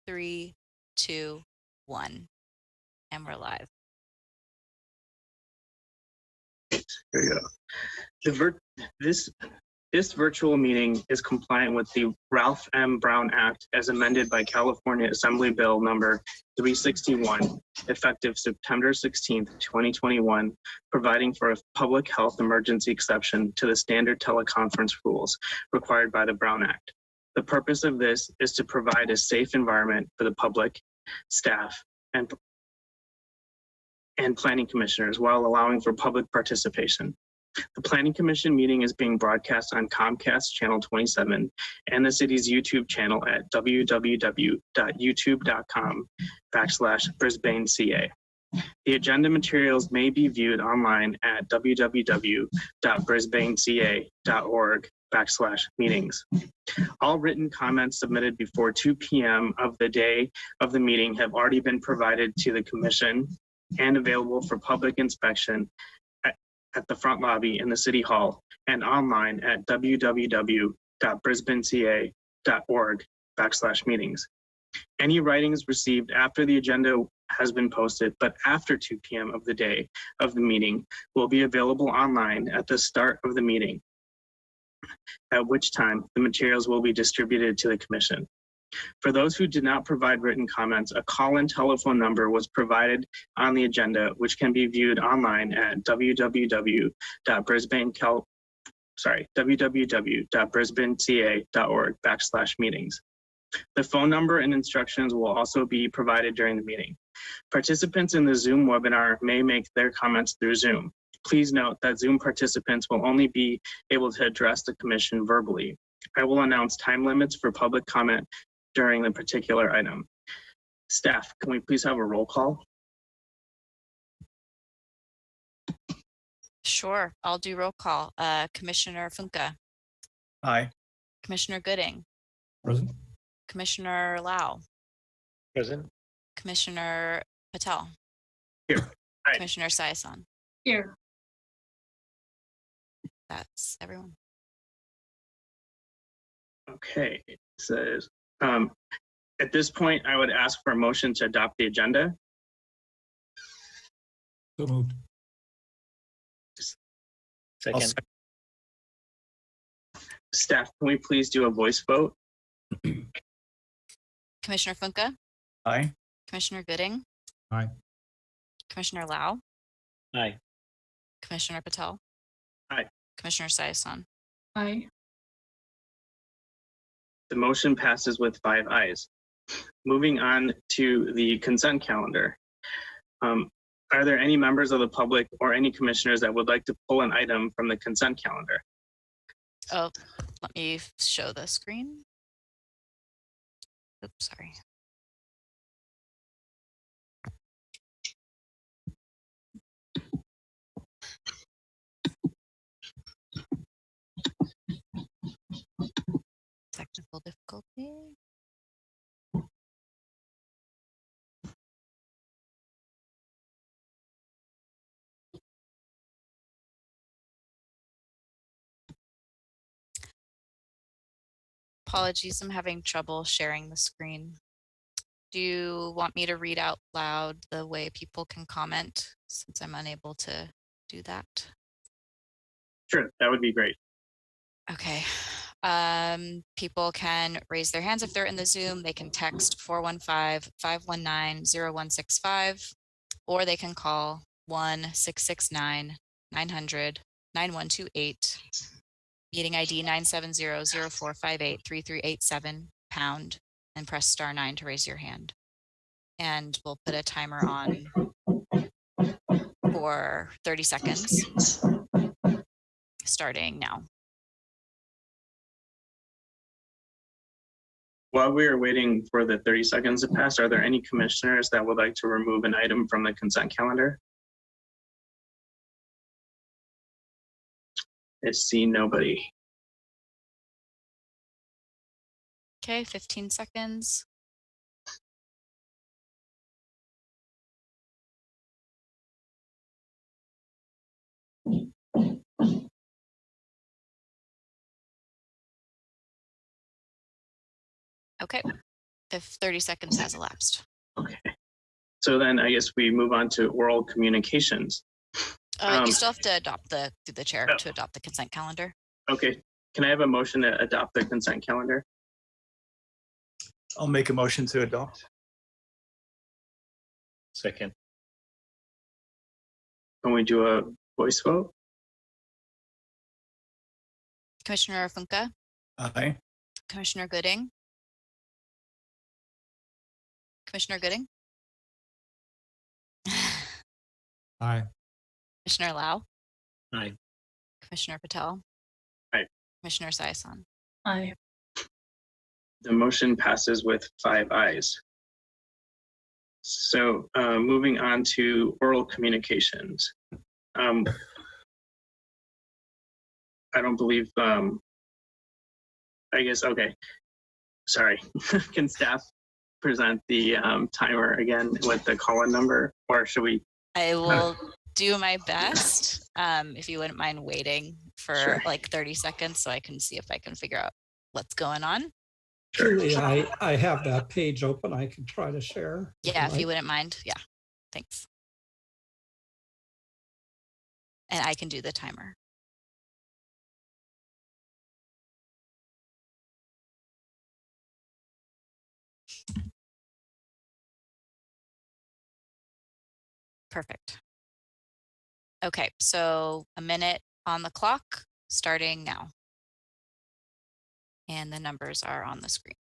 3, 2, 1. And we're live. Here we go. This virtual meeting is compliant with the Ralph M. Brown Act as amended by California Assembly Bill number 361, effective September 16th, 2021, providing for a public health emergency exception to the standard teleconference rules required by the Brown Act. The purpose of this is to provide a safe environment for the public, staff, and planning commissioners while allowing for public participation. The Planning Commission meeting is being broadcast on Comcast Channel 27 and the city's YouTube channel at www.youtube.com/BrisbaneCA. The agenda materials may be viewed online at www.brisbaneca.org/meetings. All written comments submitted before 2 p.m. of the day of the meeting have already been provided to the Commission and available for public inspection at the front lobby in the City Hall and online at www.brisbaneca.org/meetings. Any writings received after the agenda has been posted, but after 2 p.m. of the day of the meeting will be available online at the start of the meeting, at which time the materials will be distributed to the Commission. For those who did not provide written comments, a call-in telephone number was provided on the agenda, which can be viewed online at www.brisbaneca.org/meetings. The phone number and instructions will also be provided during the meeting. Participants in the Zoom webinar may make their comments through Zoom. Please note that Zoom participants will only be able to address the Commission verbally. I will announce time limits for public comment during the particular item. Staff, can we please have a roll call? Sure, I'll do roll call. Commissioner Funke. Aye. Commissioner Gooding. Present. Commissioner Lau. Present. Commissioner Patel. Here. Aye. Commissioner Sayasan. Here. That's everyone. Okay, it says, at this point, I would ask for a motion to adopt the agenda. So moved. Second. Staff, can we please do a voice vote? Commissioner Funke. Aye. Commissioner Gooding. Aye. Commissioner Lau. Aye. Commissioner Patel. Aye. Commissioner Sayasan. Aye. The motion passes with 5 ayes. Moving on to the consent calendar. Are there any members of the public or any commissioners that would like to pull an item from the consent calendar? Oh, let me show the screen. Oops, sorry. Technical difficulty. Apologies, I'm having trouble sharing the screen. Do you want me to read out loud the way people can comment since I'm unable to do that? Sure, that would be great. Okay. People can raise their hands if they're in the Zoom. They can text 415-519-0165, or they can call 1-669-900-9128, meeting ID 970-0458-3387, pound, and press *9 to raise your hand. And we'll put a timer on for 30 seconds, starting now. While we are waiting for the 30 seconds to pass, are there any commissioners that would like to remove an item from the consent calendar? I see nobody. Okay, 15 seconds. Okay, if 30 seconds has elapsed. Okay. So then I guess we move on to oral communications. You still have to adopt through the chair to adopt the consent calendar. Okay. Can I have a motion to adopt the consent calendar? I'll make a motion to adopt. Second. Can we do a voice vote? Commissioner Funke, Aye. Commissioner Gooding, Commissioner Gooding, Aye. Commissioner Lau, Aye. Commissioner Patel, Aye. Commissioner Saison. Aye. The motion passes with 5 ayes. So moving on to oral communications. I don't believe, I guess, okay. Sorry. Can staff present the timer again with the call-in number, or should we? I will do my best. If you wouldn't mind waiting for Sure. like 30 seconds so I can see if I can figure out what's going on. Julie, I have that page open. I can try to share. Yeah, if you wouldn't mind. Yeah, thanks. And I can do the timer. Perfect. Okay, so a minute on the clock, starting now. And the numbers are on the screen.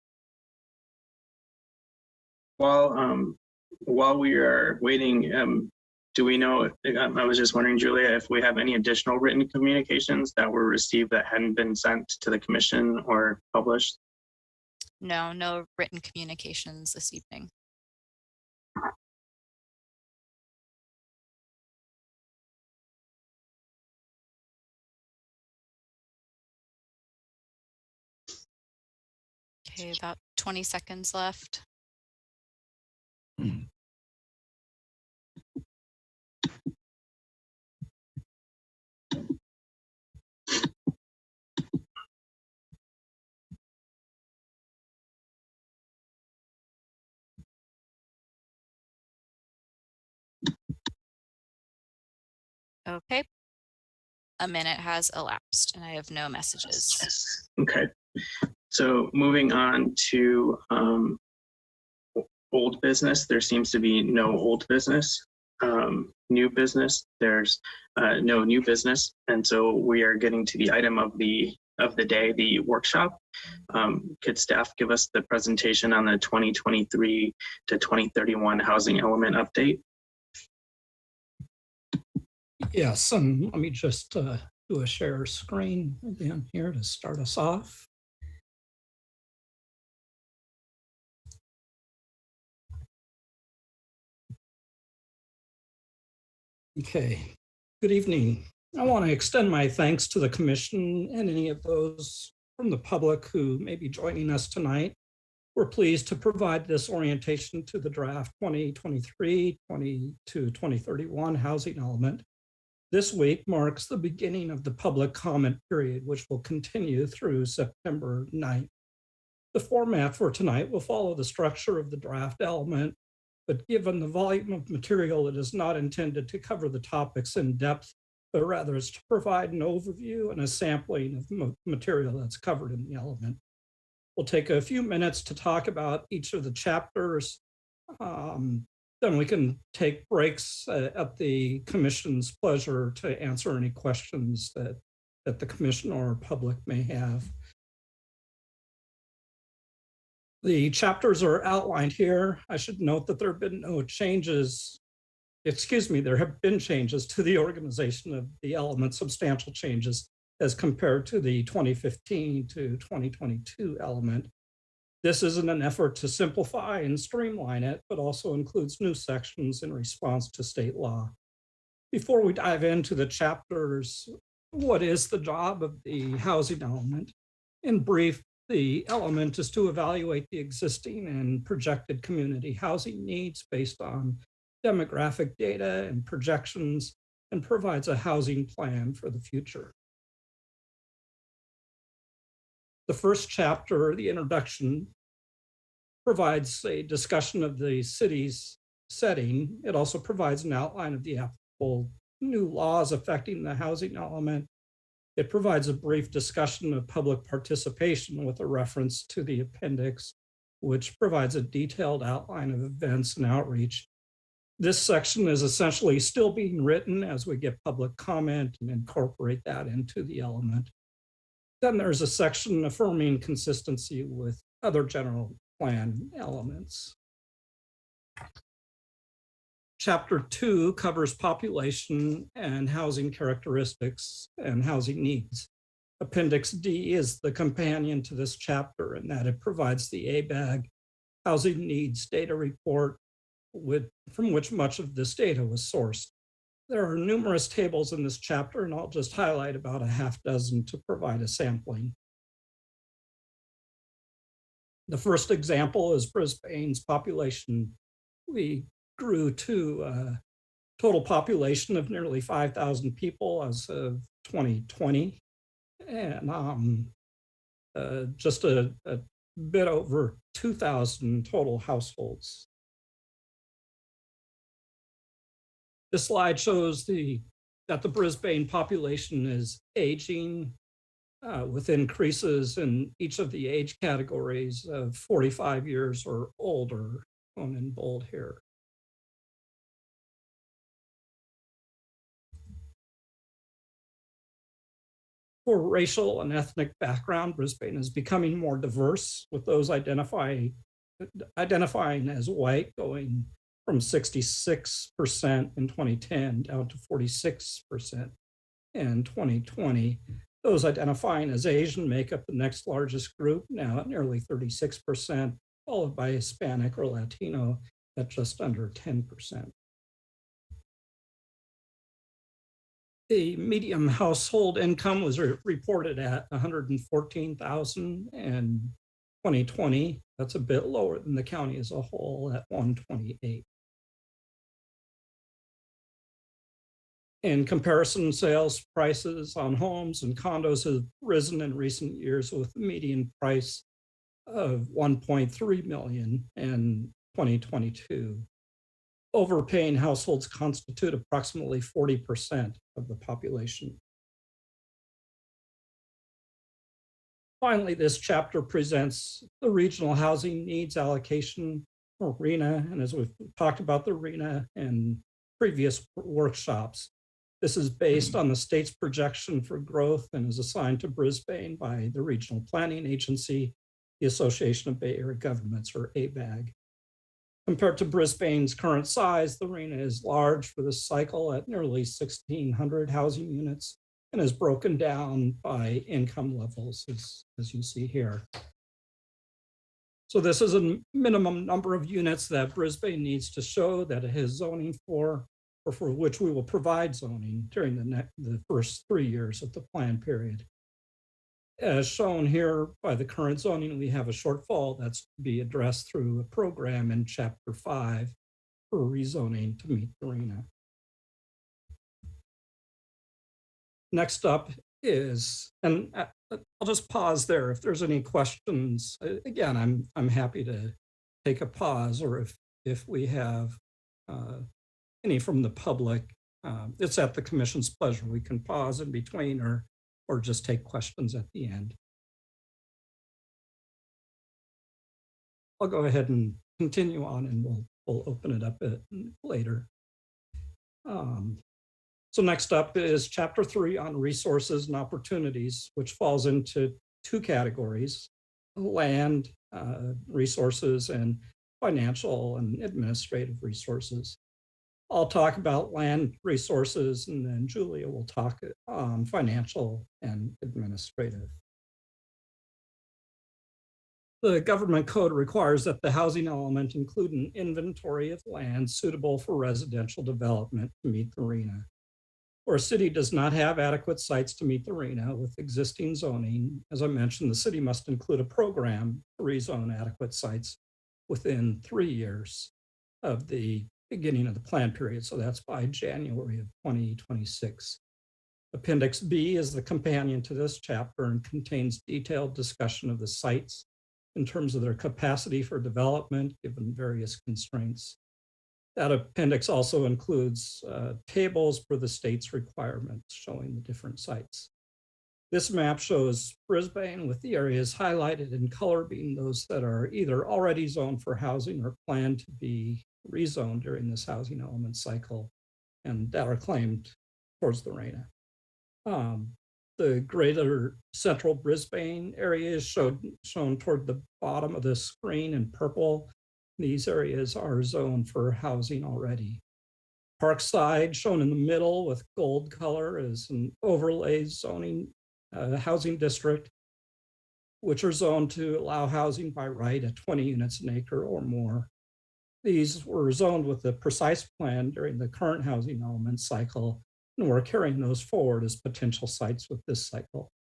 While we are waiting, do we know, I was just wondering, Julia, if we have any additional written communications that were received that hadn't been sent to the commission or published? No, no written communications this evening. Okay, about 20 seconds left. Okay. A minute has elapsed and I have no messages. Okay. So moving on to old business, there seems to be no old business. New business, there's no new business. And so we are getting to the item of the day, the workshop. Could staff give us the presentation on the 2023 to 2031 housing element update? Yes, and let me just do a share screen again here to start us off. Okay, good evening. I want to extend my thanks to the Commission and any of those from the public who may be joining us tonight. We're pleased to provide this orientation to the draft 2023 to 2031 housing element. This week marks the beginning of the public comment period, which will continue through September 9th. The format for tonight will follow the structure of the draft element, but given the volume of material, it is not intended to cover the topics in depth, but rather is to provide an overview and a sampling of material that's covered in the element. We'll take a few minutes to talk about each of the chapters. Then we can take breaks at the Commission's pleasure to answer any questions that the Commission or public may have. The chapters are outlined here. I should note that there have been no changes. Excuse me, there have been changes to the organization of the element, substantial changes as compared to the 2015 to 2022 element. This is in an effort to simplify and streamline it, but also includes new sections in response to state law. Before we dive into the chapters, what is the job of the housing element? In brief, the element is to evaluate the existing and projected community housing needs based on demographic data and projections, and provides a housing plan for the future. The first chapter, the introduction, provides a discussion of the city's setting. It also provides an outline of the applicable new laws affecting the housing element. It provides a brief discussion of public participation with a reference to the appendix, which provides a detailed outline of events and outreach. This section is essentially still being written as we get public comment and incorporate that into the element. Then there's a section affirming consistency with other general plan elements. Chapter 2 covers population and housing characteristics and housing needs. Appendix D is the companion to this chapter in that it provides the ABAG housing needs data report from which much of this data was sourced. There are numerous tables in this chapter, and I'll just highlight about a half dozen to provide a sampling. The first example is Brisbane's population. We grew to a total population of nearly 5,000 people as of 2020, and just a bit over 2,000 total households. This slide shows that the Brisbane population is aging with increases in each of the age categories of 45 years or older, shown in bold here. For racial and ethnic background, Brisbane is becoming more diverse, with those identifying as white going from 66% in 2010 down to 46% in 2020. Those identifying as Asian make up the next largest group, now at nearly 36%, followed by Hispanic or Latino at just under 10%. The median household income was reported at $114,000 in 2020. That's a bit lower than the county as a whole at $128,000. In comparison, sales prices on homes and condos have risen in recent years, with the median price of $1.3 million in 2022. Overpaying households constitute approximately 40% of the population. Finally, this chapter presents the regional housing needs allocation for RHNA, and as we've talked about the RHNA in previous workshops, this is based on the state's projection for growth and is assigned to Brisbane by the Regional Planning Agency, the Association of Bay Area Governments, or ABAG. Compared to Brisbane's current size, the RHNA is large for this cycle at nearly 1,600 housing units and is broken down by income levels, as you see here. So this is a minimum number of units that Brisbane needs to show that it has zoning for, or for which we will provide zoning during the first 3 years of the plan period. As shown here by the current zoning, we have a shortfall that's to be addressed through a program in Chapter 5 for rezoning to meet the RHNA. Next up is, and I'll just pause there if there's any questions. Again, I'm happy to take a pause, or if we have any from the public, it's at the commission's pleasure. We can pause in between or just take questions at the end. I'll go ahead and continue on, and we'll open it up later. So next up is Chapter 3 on resources and opportunities, which falls into two categories: land resources and financial and administrative resources. I'll talk about land resources, and then Julia will talk financial and administrative. The government code requires that the housing element include an inventory of land suitable for residential development to meet the RHNA. Where a city does not have adequate sites to meet the RHNA with existing zoning, as I mentioned, the city must include a program to rezone adequate sites within 3 years of the beginning of the plan period. So that's by January of 2026. Appendix B is the companion to this chapter and contains detailed discussion of the sites in terms of their capacity for development, given various constraints. That appendix also includes tables for the state's requirements showing the different sites. This map shows Brisbane with the areas highlighted in color being those that are either already zoned for housing or planned to be rezoned during this housing element cycle and that are claimed towards the RENA. The greater central Brisbane area is shown toward the bottom of the screen in purple. These areas are zoned for housing already. Parkside, shown in the middle with gold color, is an overlay zoning housing district, which are zoned to allow housing by right at 20 units an acre or more. These were zoned with a precise plan during the current housing element cycle, and we're carrying those forward as potential sites with this cycle.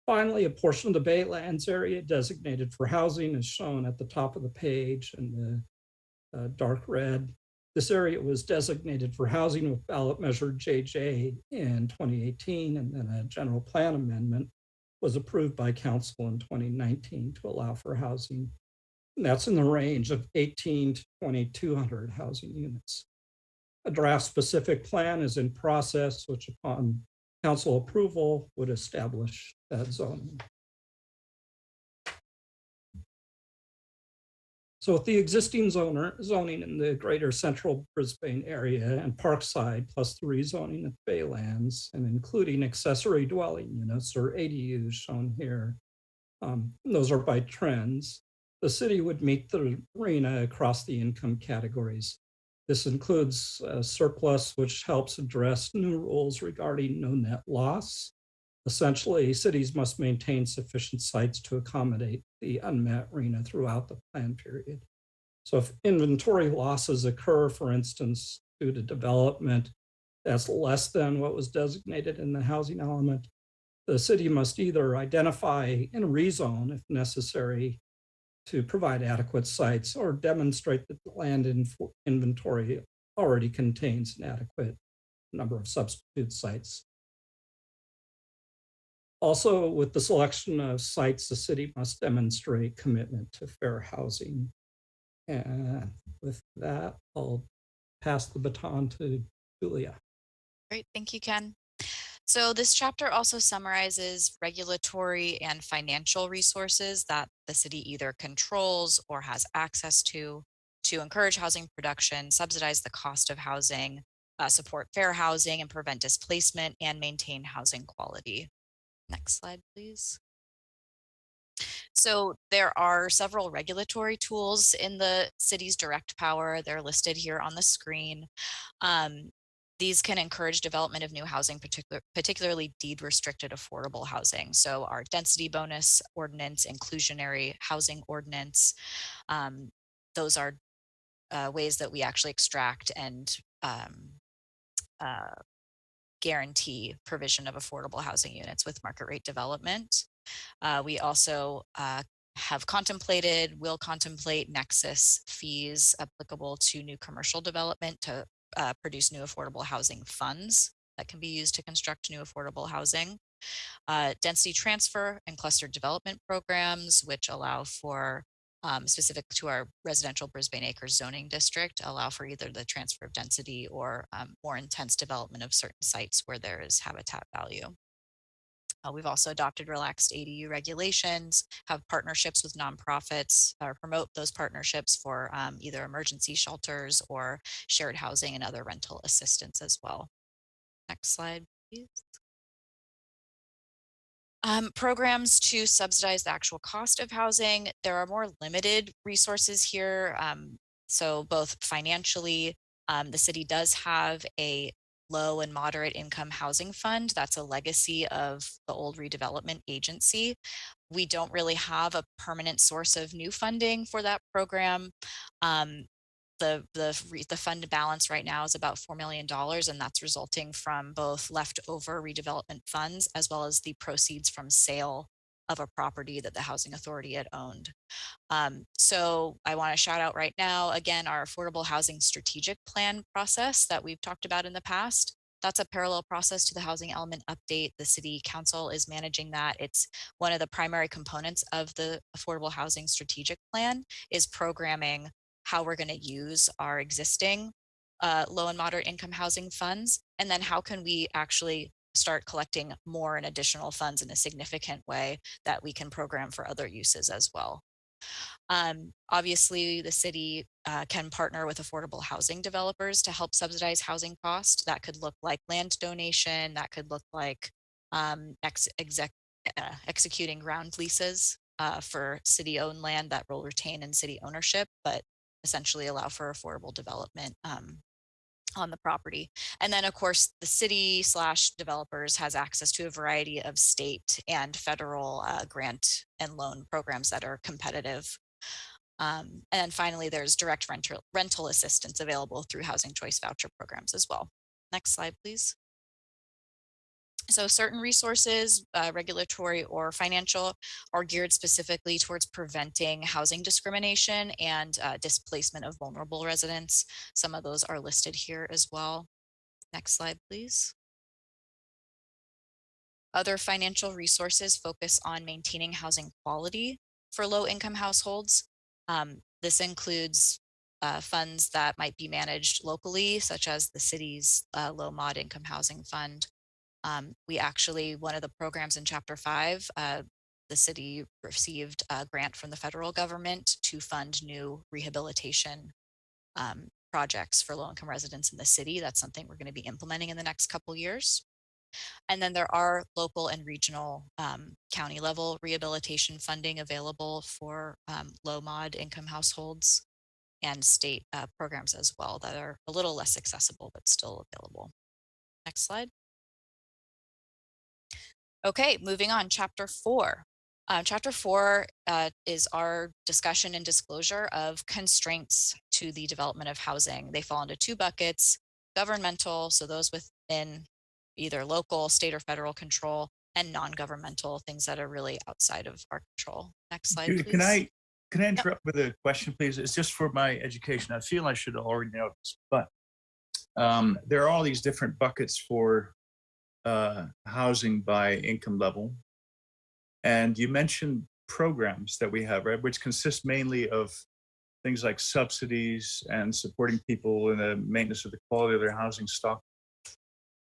Finally, a portion of the Baylands area designated for housing is shown at the top of the page in the dark red. This area was designated for housing with ballot measure JJ in 2018, and then a general plan amendment was approved by council in 2019 to allow for housing. And that's in the range of 18 to 2,200 housing units. A draft specific plan is in process, which upon council approval would establish that zoning. So with the existing zoning in the greater central Brisbane area and Parkside, plus the rezoning at Baylands, and including accessory dwelling units or ADUs shown here, those are by trends, the city would meet the RENA across the income categories. This includes surplus, which helps address new rules regarding no net loss. Essentially, cities must maintain sufficient sites to accommodate the unmet RENA throughout the plan period. So if inventory losses occur, for instance, due to development that's less than what was designated in the housing element, the city must either identify and rezone if necessary to provide adequate sites or demonstrate that the land inventory already contains an adequate number of substitute sites. Also, with the selection of sites, the city must demonstrate commitment to fair housing. And with that, I'll pass the baton to Julia. Great, thank you, Ken. So this chapter also summarizes regulatory and financial resources that the city either controls or has access to encourage housing production, subsidize the cost of housing, support fair housing and prevent displacement, and maintain housing quality. Next slide, please. So there are several regulatory tools in the city's direct power. They're listed here on the screen. These can encourage development of new housing, particularly deed restricted affordable housing. So our density bonus ordinance, inclusionary housing ordinance, those are ways that we actually extract and guarantee provision of affordable housing units with market rate development. We also will contemplate nexus fees applicable to new commercial development to produce new affordable housing funds that can be used to construct new affordable housing. Density transfer and cluster development programs, which allow for specific to our residential Brisbane Acres zoning district, allow for either the transfer of density or more intense development of certain sites where there is habitat value. We've also adopted relaxed ADU regulations, have partnerships with nonprofits, or promote those partnerships for either emergency shelters or shared housing and other rental assistance as well. Next slide, please. Programs to subsidize the actual cost of housing. There are more limited resources here. So both financially, the city does have a low and moderate income housing fund. That's a legacy of the old redevelopment agency. We don't really have a permanent source of new funding for that program. The fund balance right now is about $4 million, and that's resulting from both leftover redevelopment funds as well as the proceeds from sale of a property that the housing authority had owned. So I want to shout out right now, again, our affordable housing strategic plan process that we've talked about in the past. That's a parallel process to the housing element update. The city council is managing that. It's one of the primary components of the affordable housing strategic plan is programming how we're going to use our existing low and moderate income housing funds. And then how can we actually start collecting more and additional funds in a significant way that we can program for other uses as well. Obviously, the city can partner with affordable housing developers to help subsidize housing cost. That could look like land donation. That could look like executing ground leases for city-owned land that will retain in city ownership, but essentially allow for affordable development on the property. And then of course the city / developers has access to a variety of state and federal grant and loan programs that are competitive. And finally, there's direct rental assistance available through housing choice voucher programs as well. Next slide, please. So certain resources, regulatory or financial, are geared specifically towards preventing housing discrimination and displacement of vulnerable residents. Some of those are listed here as well. Next slide, please. Other financial resources focus on maintaining housing quality for low-income households. This includes funds that might be managed locally, such as the city's low mod income housing fund. We actually, one of the programs in Chapter 5, the city received a grant from the federal government to fund new rehabilitation projects for low-income residents in the city. That's something we're going to be implementing in the next couple years. And then there are local and regional county level rehabilitation funding available for low mod income households and state programs as well that are a little less accessible but still available. Next slide. Okay, moving on, Chapter 4. Chapter 4 is our discussion and disclosure of constraints to the development of housing. They fall into two buckets: governmental, so those within either local, state, or federal control, and non-governmental, things that are really outside of our control. Next slide, please. Can I interrupt with a question, please? It's just for my education. I feel I should already know this, but there are all these different buckets for housing by income level. And you mentioned programs that we have, right, which consist mainly of things like subsidies and supporting people in the maintenance of the quality of their housing stock.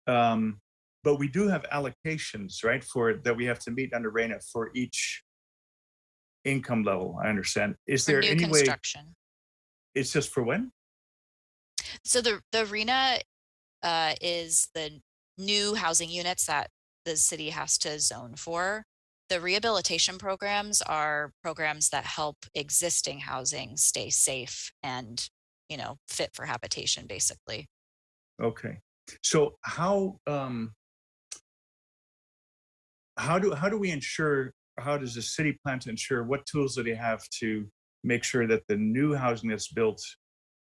But we do have allocations, right, that we have to meet under RENA for each income level, I understand. Is there any way? It's just for when? So the RENA is the new housing units that the city has to zone for. The rehabilitation programs are programs that help existing housing stay safe and, you know, fit for habitation, basically. Okay. So how do we ensure, how does the city plan to ensure, what tools do they have to make sure that the new housing that's built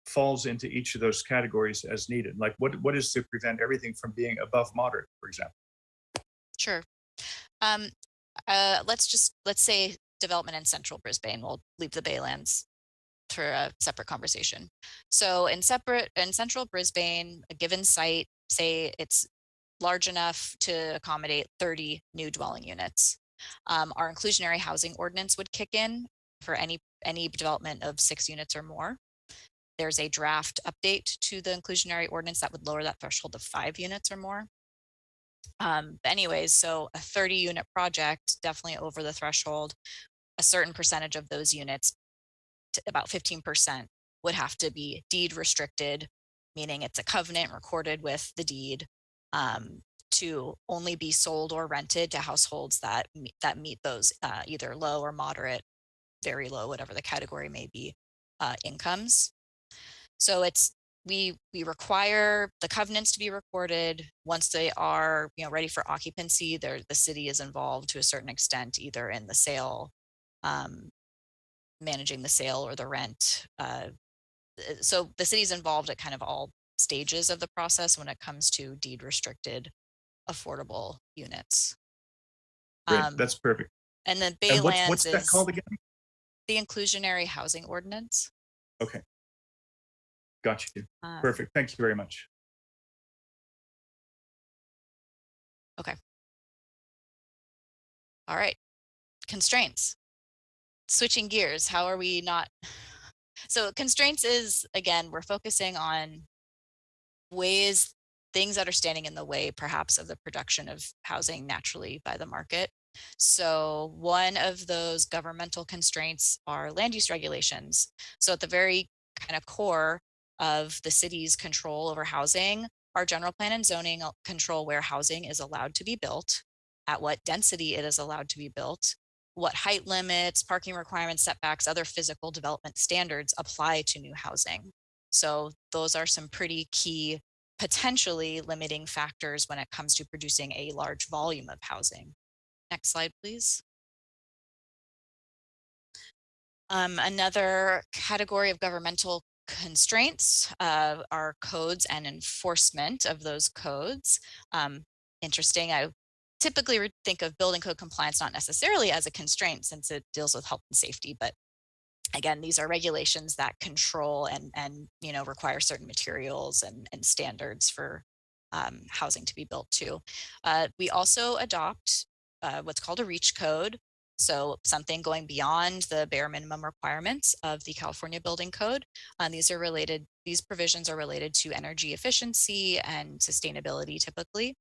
falls into each of those categories as needed? Like what is to prevent everything from being above moderate, for example? Sure. Let's say development in central Brisbane. We'll leave the Baylands for a separate conversation. So in central Brisbane, a given site, say it's large enough to accommodate 30 new dwelling units. Our inclusionary housing ordinance would kick in for any development of 6 units or more. There's a draft update to the inclusionary ordinance that would lower that threshold to 5 units or more. Anyways, so a 30 unit project, definitely over the threshold. A certain percentage of those units, about 15%, would have to be deed restricted, meaning it's a covenant recorded with the deed, to only be sold or rented to households that meet those either low or moderate, very low, whatever the category may be, incomes. So we require the covenants to be recorded. Once they are, you know, ready for occupancy, the city is involved to a certain extent, either in the sale, managing the sale or the rent. So the city's involved at kind of all stages of the process when it comes to deed restricted affordable units. Great, that's perfect. And then And Baylands what's that called again? The inclusionary housing ordinance. Okay. Got you. Perfect. Thank you very much. Okay. All right. Constraints. Switching gears, how are we not? So constraints is, again, we're focusing on ways, things that are standing in the way perhaps of the production of housing naturally by the market. So one of those governmental constraints are land use regulations. So at the very kind of core of the city's control over housing are general plan and zoning control where housing is allowed to be built, at what density it is allowed to be built, what height limits, parking requirements, setbacks, other physical development standards apply to new housing. So those are some pretty key potentially limiting factors when it comes to producing a large volume of housing. Next slide, please. Another category of governmental constraints are codes and enforcement of those codes. Interesting, I typically think of building code compliance not necessarily as a constraint since it deals with health and safety, but again, these are regulations that control and require certain materials and standards for housing to be built to. We also adopt what's called a REACH code. So something going beyond the bare minimum requirements of the California Building Code. These provisions are related to energy efficiency and sustainability typically.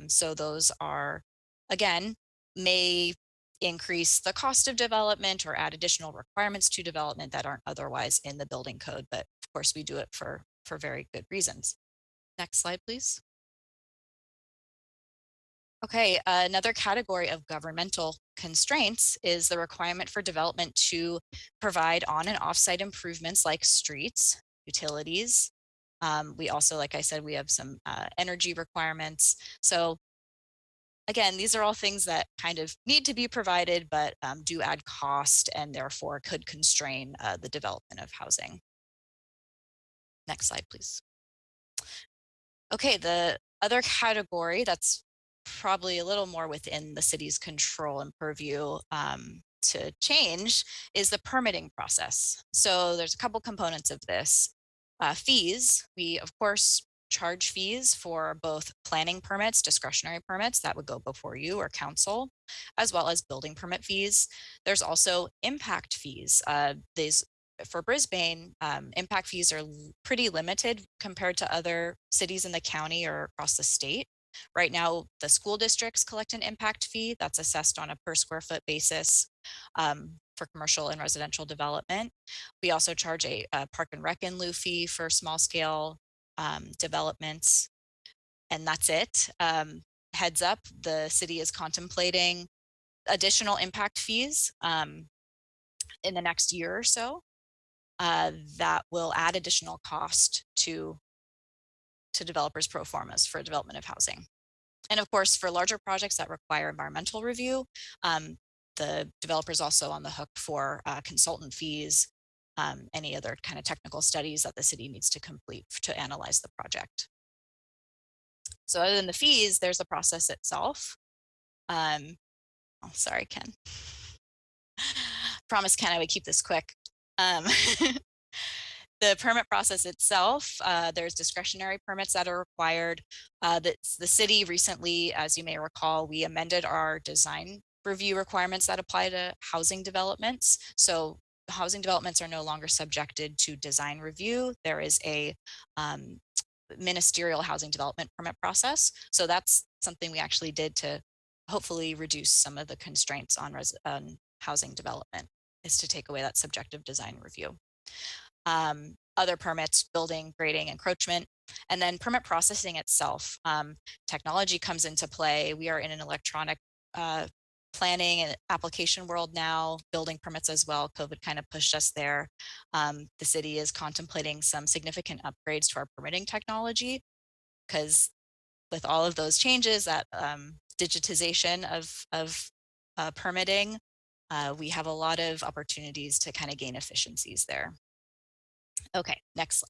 So those are, again, may increase the cost of development or add additional requirements to development that aren't otherwise in the building code. But of course, we do it for very good reasons. Next slide, please. Okay, another category of governmental constraints is the requirement for development to provide on and off-site improvements like streets, utilities. We also, like I said, we have some energy requirements. So again, these are all things that kind of need to be provided, but do add cost and therefore could constrain the development of housing. Next slide, please. Okay, the other category that's probably a little more within the city's control and purview to change is the permitting process. So there's a couple components of this. Fees, we of course charge fees for both planning permits, discretionary permits that would go before you or council, as well as building permit fees. There's also impact fees. These for Brisbane, impact fees are pretty limited compared to other cities in the county or across the state. Right now, the school districts collect an impact fee that's assessed on a per square foot basis for commercial and residential development. We also charge a park and rec in lieu fee for small scale developments, and that's it. Heads up, the city is contemplating additional impact fees in the next year or so. That will add additional cost to developers' pro formas for development of housing. And of course, for larger projects that require environmental review, the developer's also on the hook for consultant fees, any other kind of technical studies that the city needs to complete to analyze the project. So other than the fees, there's the process itself. Oh, sorry, Ken. Promise, Ken, I would keep this quick. The permit process itself, there's discretionary permits that are required. The city recently, as you may recall, we amended our design review requirements that apply to housing developments. So housing developments are no longer subjected to design review. There is a ministerial housing development permit process. So that's something we actually did to hopefully reduce some of the constraints on housing development, is to take away that subjective design review. Other permits, building, grading, encroachment, and then permit processing itself. Technology comes into play. We are in an electronic planning and application world now, building permits as well. COVID kind of pushed us there. The city is contemplating some significant upgrades to our permitting technology, because with all of those changes, that digitization of permitting, we have a lot of opportunities to kind of gain efficiencies there. Okay, next slide.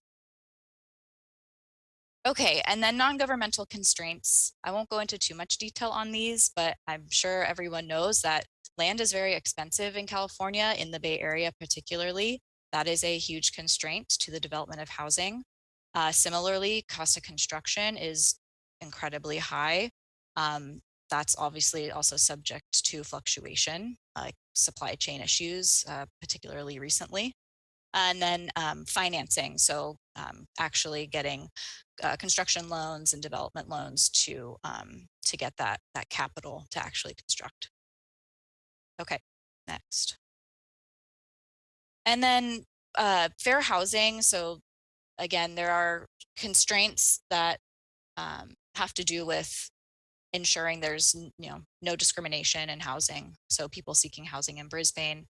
Okay, and then non-governmental constraints. I won't go into too much detail on these, but I'm sure everyone knows that land is very expensive in California, in the Bay Area particularly. That is a huge constraint to the development of housing. Similarly, cost of construction is incredibly high. That's obviously also subject to fluctuation, like supply chain issues, particularly recently. And then financing, so actually getting construction loans and development loans to get that capital to actually construct. Okay, next. And then fair housing. So again, there are constraints that have to do with ensuring there's no discrimination in housing. So people seeking housing in Brisbane.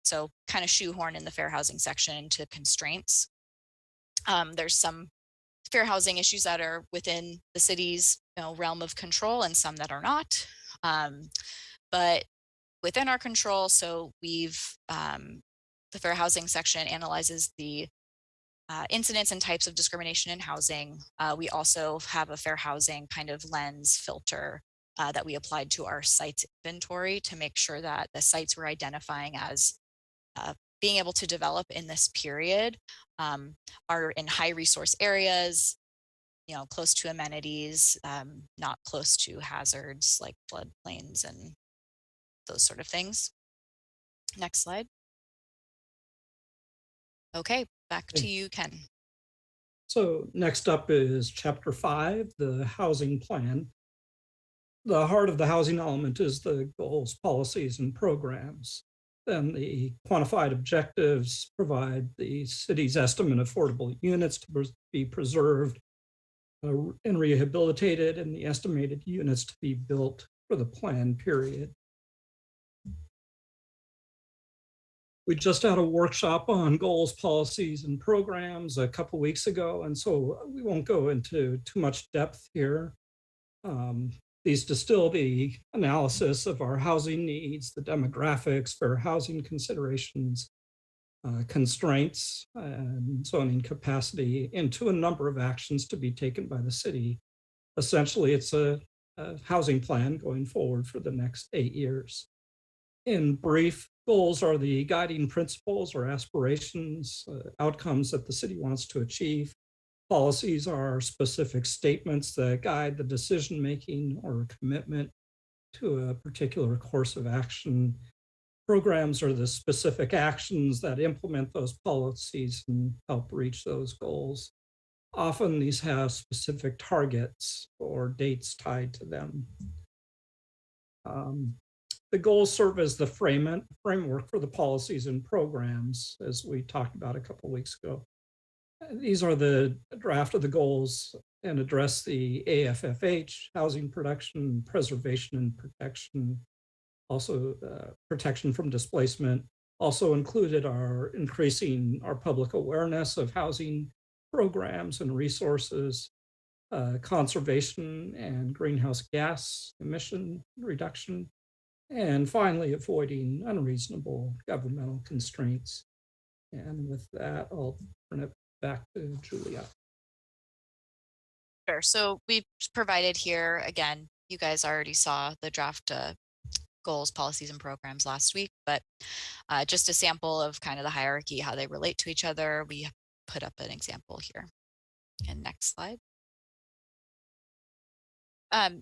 So kind of shoehorn in the fair housing section to constraints. There's some fair housing issues that are within the city's realm of control and some that are not. But within our control, so we've the fair housing section analyzes the incidents and types of discrimination in housing. We also have a fair housing kind of lens filter that we applied to our sites inventory to make sure that the sites we're identifying as being able to develop in this period are in high resource areas, close to amenities, not close to hazards like floodplains and those sort of things. Next slide. Okay, back to you, Ken. So next up is Chapter 5, the housing plan. The heart of the housing element is the goals, policies, and programs. Then the quantified objectives provide the city's estimate of affordable units to be preserved and rehabilitated, and the estimated units to be built for the planned period. We just had a workshop on goals, policies, and programs a couple weeks ago, and so we won't go into too much depth here. These distill the analysis of our housing needs, the demographics, fair housing considerations, constraints, and zoning capacity into a number of actions to be taken by the city. Essentially, it's a housing plan going forward for the next 8 years. In brief, goals are the guiding principles or aspirations, outcomes that the city wants to achieve. Policies are specific statements that guide the decision-making or commitment to a particular course of action. Programs are the specific actions that implement those policies and help reach those goals. Often these have specific targets or dates tied to them. The goals serve as the framework for the policies and programs, as we talked about a couple of weeks ago. These are the draft of the goals and address the AFFH, housing production, preservation and protection, also protection from displacement. Also included are increasing our public awareness of housing programs and resources, conservation and greenhouse gas emission reduction, and finally avoiding unreasonable governmental constraints. And with that, I'll turn it back to Julia. Sure. So we've provided here, again, you guys already saw the draft goals, policies, and programs last week, but just a sample of kind of the hierarchy, how they relate to each other. We put up an example here. And next slide.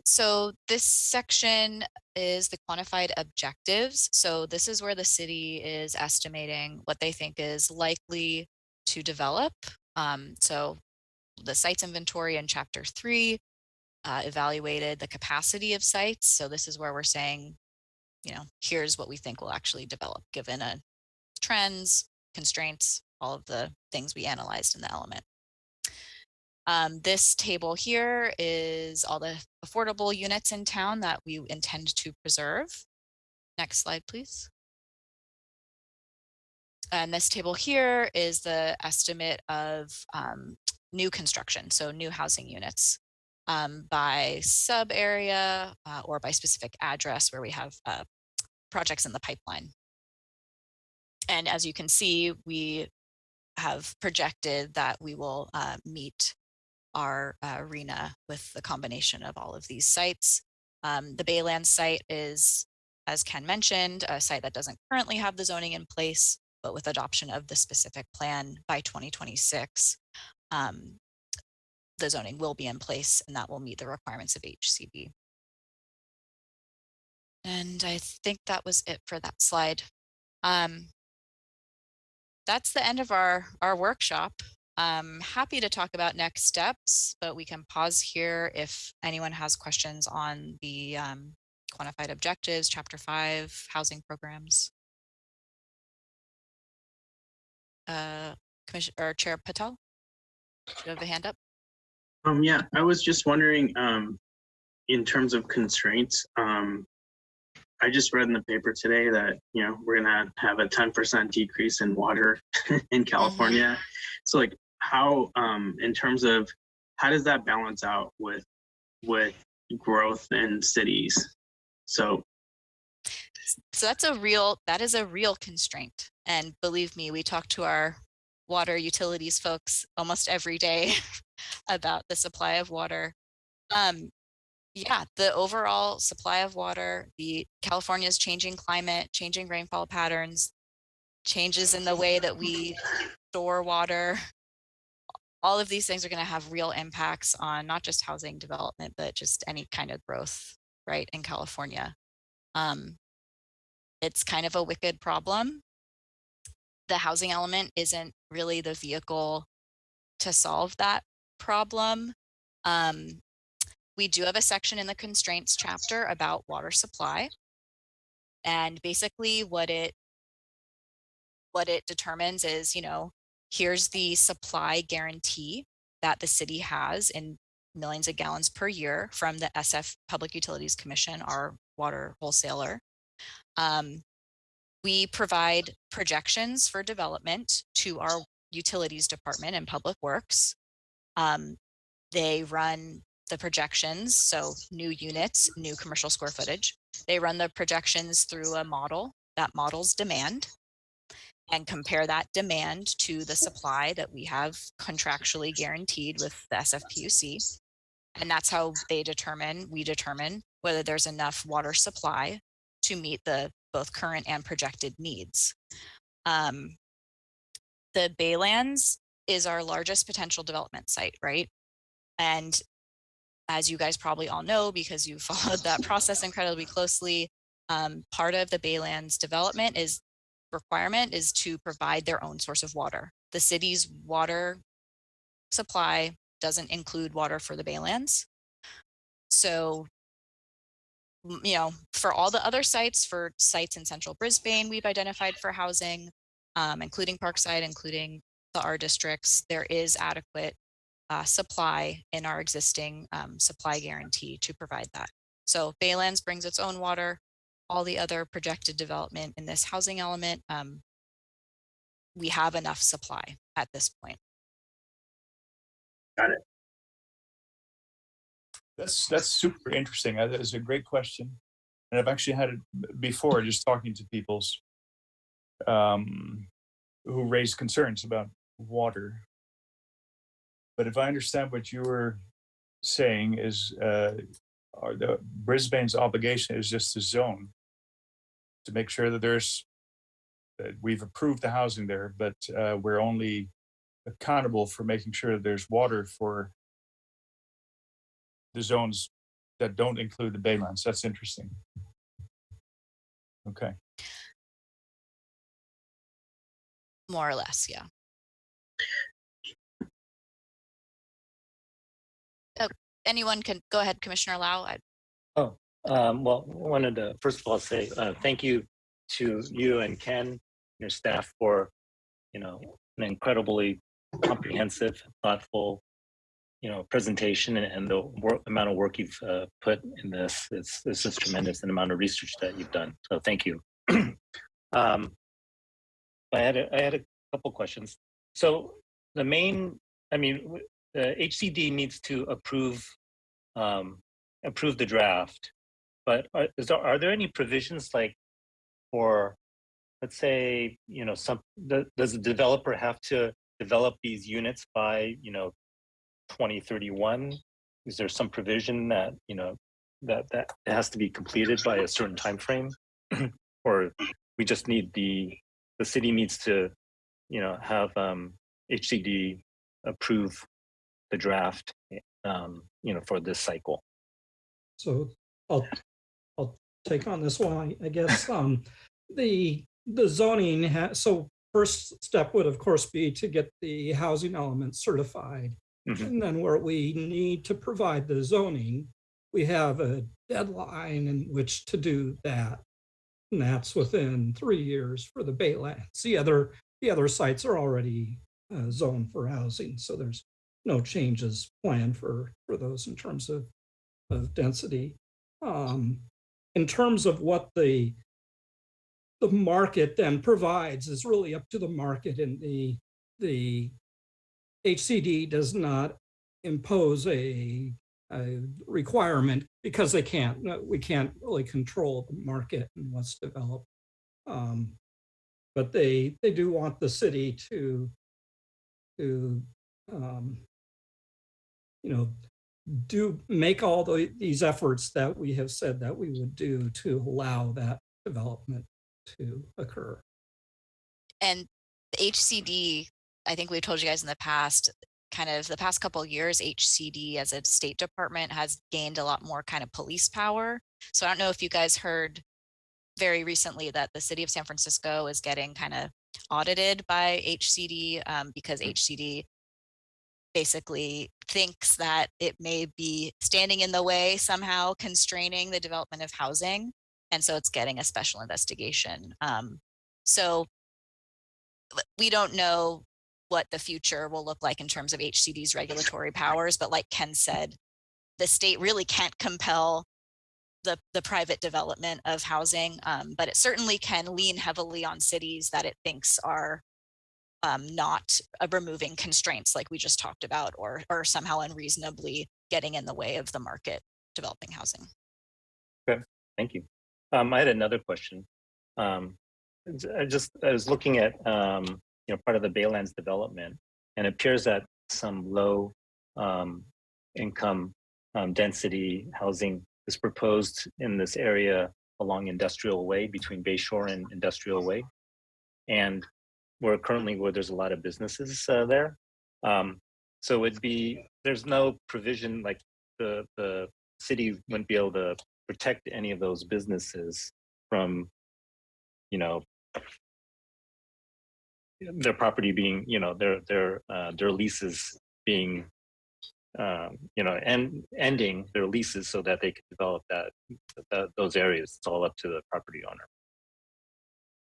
So this section is the quantified objectives. So this is where the city is estimating what they think is likely to develop. So the sites inventory in Chapter 3 evaluated the capacity of sites. So this is where we're saying, here's what we think will actually develop given trends, constraints, all of the things we analyzed in the element. This table here is all the affordable units in town that we intend to preserve. Next slide, please. And this table here is the estimate of new construction, so new housing units by sub area or by specific address where we have projects in the pipeline. And as you can see, we have projected that we will meet our arena with the combination of all of these sites. The Bayland site is, as Ken mentioned, a site that doesn't currently have the zoning in place, but with adoption of the specific plan by 2026, the zoning will be in place and that will meet the requirements of HCB. And I think that was it for that slide. That's the end of our workshop. I'm happy to talk about next steps, but we can pause here if anyone has questions on the quantified objectives, Chapter 5, housing programs. Commissioner or Chair Patel, do you have a hand up? Yeah, I was just wondering, in terms of constraints, I just read in the paper today that, you know, we're gonna have a 10% decrease in water in California. So like how, in terms of how does that balance out with growth in cities? So that is a real constraint. And believe me, we talk to our water utilities folks almost every day about the supply of water. Yeah, the overall supply of water, the California's changing climate, changing rainfall patterns, changes in the way that we store water. All of these things are going to have real impacts on not just housing development, but just any kind of growth, right, in California. It's kind of a wicked problem. The housing element isn't really the vehicle to solve that problem. We do have a section in the constraints chapter about water supply. And basically what it determines is, you know, here's the supply guarantee that the city has in millions of gallons per year from the SF Public Utilities Commission, our water wholesaler. We provide projections for development to our utilities department and public works. They run the projections, so new units, new commercial square footage. They run the projections through a model that models demand and compare that demand to the supply that we have contractually guaranteed with the SFPUC. And that's how we determine whether there's enough water supply to meet the both current and projected needs. The Baylands is our largest potential development site, right? And as you guys probably all know, because you followed that process incredibly closely, part of the Baylands development requirement is to provide their own source of water. The city's water supply doesn't include water for the Baylands. So, you know, for all the other sites, for sites in central Brisbane, we've identified for housing, including Parkside, including the R districts, there is adequate supply in our existing supply guarantee to provide that. So Baylands brings its own water. All the other projected development in this housing element, we have enough supply at this point. got it. That's super interesting. That is a great question. And I've actually had it before, just talking to people's who raised concerns about water. But if I understand what you were saying is the Brisbane's obligation is just to zone to make sure that we've approved the housing there, but we're only accountable for making sure that there's water for the zones that don't include the Baylands. That's interesting. Okay. More or less, yeah. Oh, anyone can go ahead, Commissioner Lau. Well, wanted to first of all say thank you to you and Ken, your staff, for an incredibly comprehensive, thoughtful, presentation, and the amount of work you've put in this. It's just tremendous, and amount of research that you've done. So thank you. I had a couple questions. So the main, the HCD needs to approve the draft, but are there any provisions like for, let's say, does the developer have to develop these units by 2031? Is there some provision that that has to be completed by a certain time frame, or we just need the city needs to have HCD approve the draft for this cycle. So I'll take on this one, I guess. The zoning so first step would of course be to get the housing element certified. Mhm. And then where we need to provide the zoning, we have a deadline in which to do that. And that's within 3 years for the Baylands. The other sites are already zoned for housing, so there's no changes planned for those in terms of density. In terms of what the market then provides is really up to the market, and the HCD does not impose a requirement because we can't really control the market and what's developed. But they do want the city to make all these efforts that we have said that we would do to allow that development to occur. And the HCD, I think we've told you guys in the past, kind of the past couple of years, HCD as a state department has gained a lot more kind of police power. So I don't know if you guys heard very recently that the city of San Francisco is getting kind of audited by HCD because HCD basically thinks that it may be standing in the way, somehow constraining the development of housing. And so it's getting a special investigation. So we don't know what the future will look like in terms of HCD's regulatory powers, but like Ken said, the state really can't compel the private development of housing, but it certainly can lean heavily on cities that it thinks are not removing constraints like we just talked about, or somehow unreasonably getting in the way of the market developing housing. Okay, thank you. I had another question. I was looking at part of the Baylands development, and it appears that some low income density housing is proposed in this area along Industrial Way, between Bayshore and Industrial Way, and where there's a lot of businesses there. So there's no provision, like the city wouldn't be able to protect any of those businesses from their property being, their leases being and ending their leases so that they could develop those areas. It's all up to the property owner.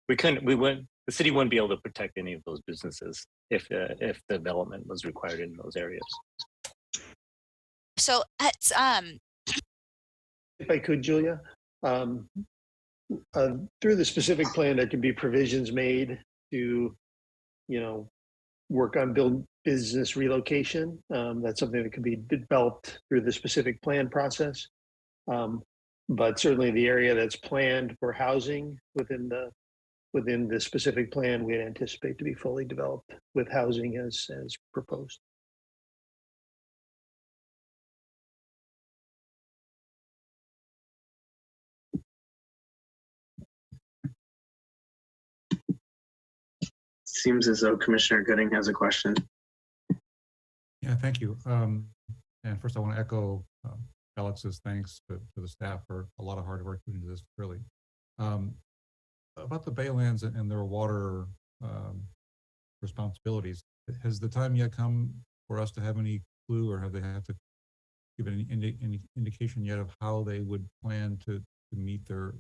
The city wouldn't be able to protect any of those businesses if development was required in those areas. So it's if I could, Julia, through the specific plan, there can be provisions made to, work on business relocation. That's something that can be developed through the specific plan process. But certainly the area that's planned for housing within the specific plan, we anticipate to be fully developed with housing as proposed. Seems as though Commissioner Gooding has a question. Yeah, thank you. And first I want to echo Alex's thanks to the staff for a lot of hard work put into this, really. About the Baylands and their water responsibilities, has the time yet come for us to have any clue, or have they had to give any indication yet of how they would plan to meet their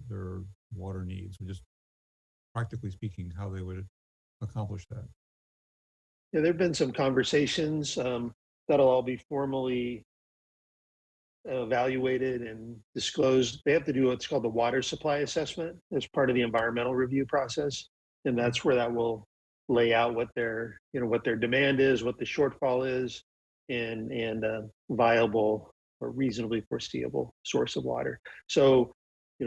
water needs, or just practically speaking, how they would accomplish that? Yeah, there have been some conversations that'll all be formally evaluated and disclosed. They have to do what's called the water supply assessment as part of the environmental review process, and that's where that will lay out what their demand is, what the shortfall is, and viable or reasonably foreseeable source of water. So,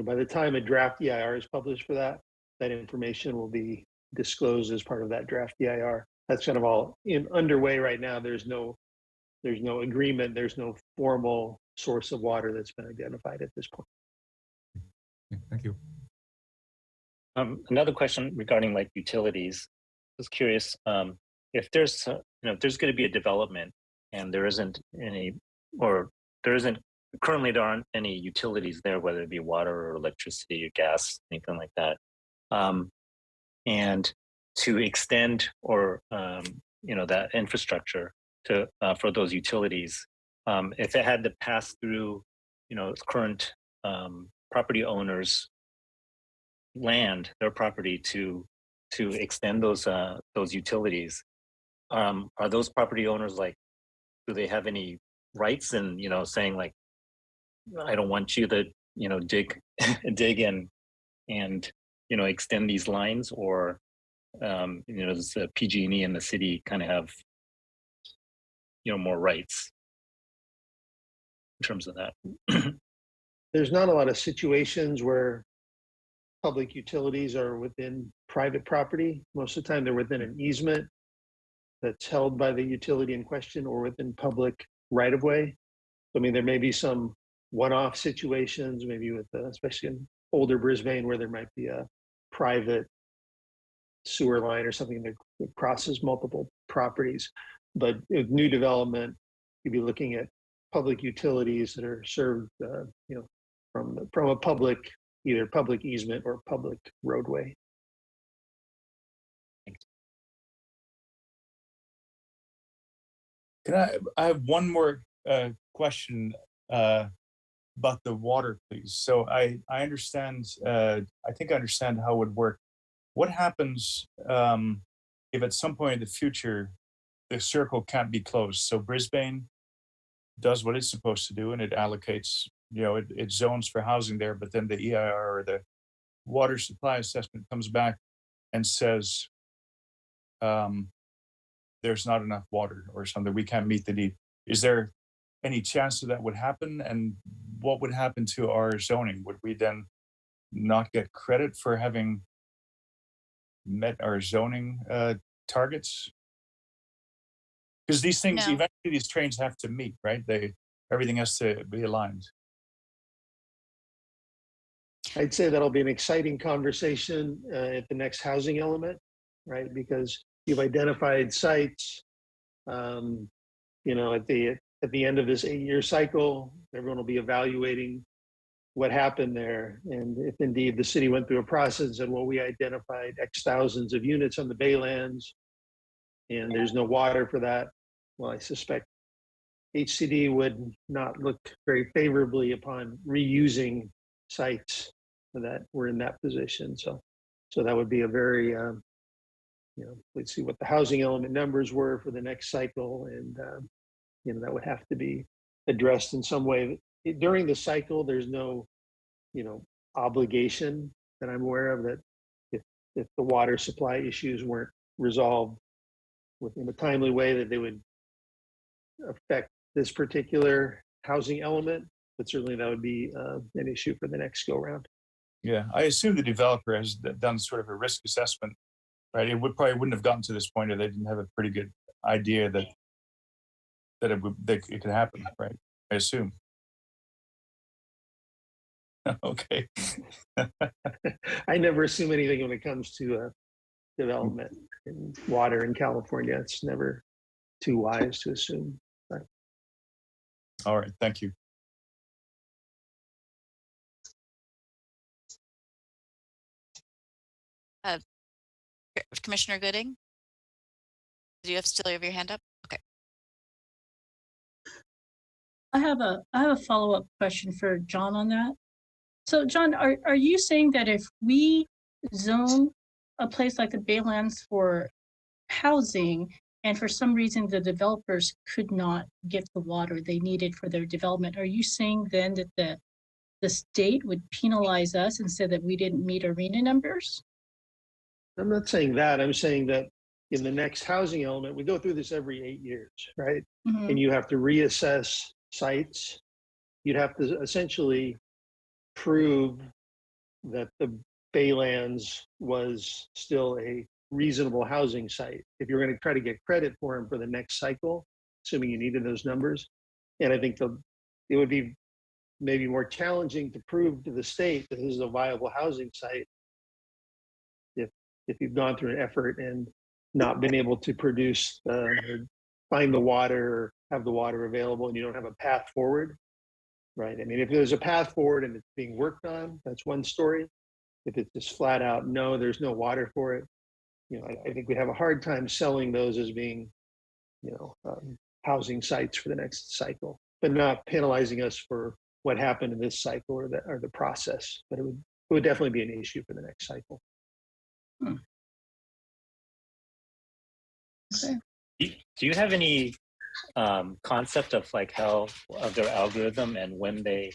by the time a draft EIR is published for that information will be disclosed as part of that draft EIR. That's kind of all underway right now. There's no agreement. There's no formal source of water that's been identified at this point. Okay, thank you. Another question regarding like utilities. I was curious if there's going to be a development and there isn't any or there isn't currently, there aren't any utilities there, whether it be water or electricity or gas, anything like that. And to extend or that infrastructure to for those utilities, if it had to pass through current property owners' land, their property to extend those utilities, are those property owners like, do they have any rights in saying like, I don't want you to dig dig and extend these lines, or does the PG&E and the city kind of have more rights in terms of that? There's not a lot of situations where public utilities are within private property. Most of the time they're within an easement that's held by the utility in question or within public right of way. I mean, there may be some one-off situations, maybe with especially in older Brisbane, where there might be a private sewer line or something that crosses multiple properties. But with new development, you'd be looking at public utilities that are served, from a public, either public easement or public roadway. I have one more question about the water, please. So I understand, I think I understand how it would work. What happens if at some point in the future the circle can't be closed? So Brisbane does what it's supposed to do, and it allocates, it zones for housing there, but then the EIR, or the water supply assessment, comes back and says there's not enough water or something, we can't meet the need. Is there any chance that would happen? And what would happen to our zoning? Would we then not get credit for having met our zoning targets? Because these things, No. eventually these trains have to meet, right? Everything has to be aligned. I'd say that'll be an exciting conversation at the next housing element, right? Because you've identified sites, at the end of this 8-year cycle, everyone will be evaluating what happened there. And if indeed the city went through a process and, well, we identified X thousands of units on the Baylands and there's no water for that, well, I suspect HCD would not look very favorably upon reusing sites that were in that position. So that would be a very, let's see what the housing element numbers were for the next cycle. And, that would have to be addressed in some way. During the cycle, there's no, obligation that I'm aware of that if the water supply issues weren't resolved within a timely way, that they would affect this particular housing element. But certainly that would be an issue for the next go round. Yeah, I assume the developer has done sort of a risk assessment, right? It probably wouldn't have gotten to this point if they didn't have a pretty good idea that it could happen, right? I assume. Okay. I never assume anything when it comes to development in water in California. It's never too wise to assume. Right. All right, thank you. Commissioner Gooding, do you still have your hand up? Okay. I have a follow-up question for John on that. So John, are you saying that if we zone a place like the Baylands for housing, and for some reason the developers could not get the water they needed for their development, are you saying then that the state would penalize us and say that we didn't meet arena numbers? I'm not saying that. I'm saying that in the next housing element, we go through this every 8 years, right? Mm-hmm. And you have to reassess sites. You'd have to essentially prove that the Baylands was still a reasonable housing site if you're going to try to get credit for them for the next cycle, assuming you needed those numbers. And I think it would be maybe more challenging to prove to the state that this is a viable housing site if you've gone through an effort and not been able to produce or find the water or have the water available and you don't have a path forward, right? I mean, if there's a path forward and it's being worked on, that's one story. If it's just flat out, no, there's no water for it, you know, I think we have a hard time selling those as being, you know, housing sites for the next cycle, but not penalizing us for what happened in this cycle or the process. But it would definitely be an issue for the next cycle. Okay. Do you have any concept of like how of their algorithm and when they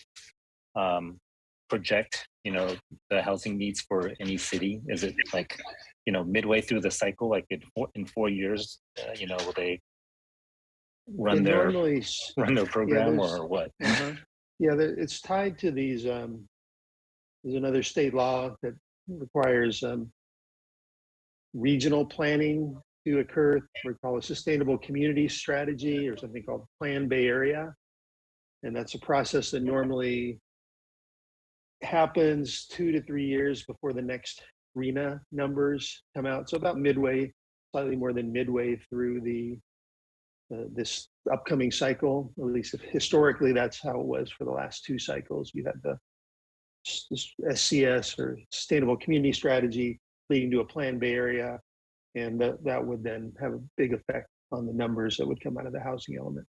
project, you know, the housing needs for any city? Is it like, you know, midway through the cycle, like in 4 years, you know, will they run their program, yeah, or what? Yeah, it's tied to these. There's another state law that requires regional planning to occur. We call a sustainable community strategy, or something called Plan Bay Area, and that's a process that normally happens 2 to 3 years before the next RENA numbers come out. So about midway, slightly more than midway through this upcoming cycle. At least historically, that's how it was for the last 2 cycles. You had the SCS, or Sustainable Community Strategy, leading to a Plan Bay Area, and that would then have a big effect on the numbers that would come out of the housing element.